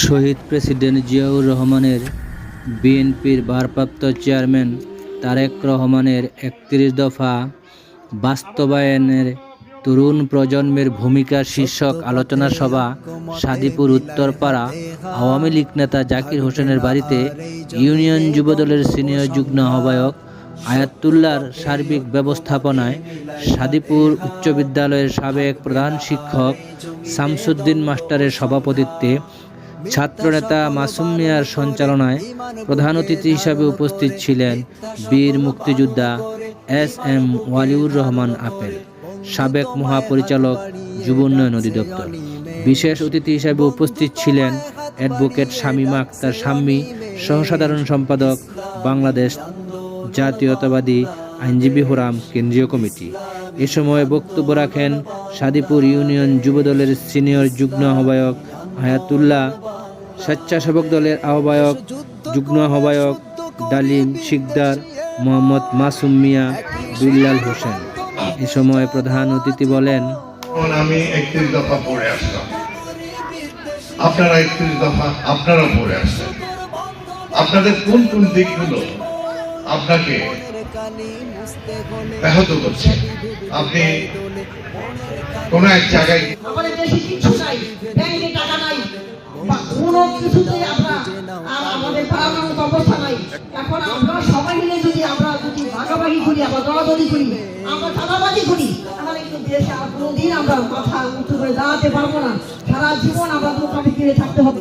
শহীদ president Ziaur রহমানের বিএনপির ভারপ্রাপ্ত চেয়ারম্যান তারেক রহমানের ৩১ দফা বাস্তবায়নের তরুণ প্রজন্মের ভূমিকা শীর্ষক আলোচনা সভা সাদিপুর উত্তরপাড়া আওয়ামী লীগ নেতা জাকির হোসেনের বাড়িতে ইউনিয়ন যুবদলের সিনিয়র যুগ্ম আহ্বায়ক আয়াতুল্লাহর সার্বিক ব্যবস্থাপনায় সাদিপুর উচ্চ বিদ্যালয়ের সাবেক প্রধান শিক্ষক শামসুদ্দিন মাস্টারের সভাপতিত্বে ছাত্রনেতা মাসুম মিয়ার সঞ্চালনায় প্রধান অতিথি হিসাবে উপস্থিত ছিলেন বীর মুক্তিযোদ্ধা এস.এম. ওয়ালিউর রহমান আপেল, সাবেক মহাপরিচালক যুব উন্নয়ন অধিদপ্তর। বিশেষ অতিথি হিসাবে উপস্থিত ছিলেন অ্যাডভোকেট শামীমা আক্তার শাম্মী, সহসাধারণ সম্পাদক বাংলাদেশ জাতীয়তাবাদী আইনজীবী ফোরাম কেন্দ্রীয় কমিটি। এ সময় বক্তব্য রাখেন সাদিপুর ইউনিয়ন যুবদলের সিনিয়র যুগ্ম আহ্বায়ক আয়াতুল্লাহ, স্বেচ্ছাসেবক দলের আহ্বায়ক যুগ্ম আহ্বায়ক ডালিম শিকদার, মোহাম্মদ মাসুম মিয়া, বিল্লাল হোসেন। এ সময় প্রধান অতিথি বলেন, আমি ৩১ দফা পড়ে আসলাম, আপনারা ৩১ দফা আপনারা পড়ে আসছেন। আপনাদের কোন কোন দিকগুলো আপনাকে ব্যাহত করছে? আপনি কোন এক জায়গায় আমাদের দেশে কিছু নাই, ব্যাংকে টাকা নাই, বা কোনো কিছুতে আমরা আমাদের পাড়ার মতো অবস্থা নাই। এখন আমরা সবাই মিলে যদি ভাগাভাগি করি, আমরা দলাদলি করি, আমরা চাঁদাবাজি করি, তাহলে কিন্তু দেশে আর কোনোদিন আমরা মাথা উঁচু করে দাঁড়াতে পারবো না। সারা জীবন আমরা দোকানে কিনে থাকতে হবে।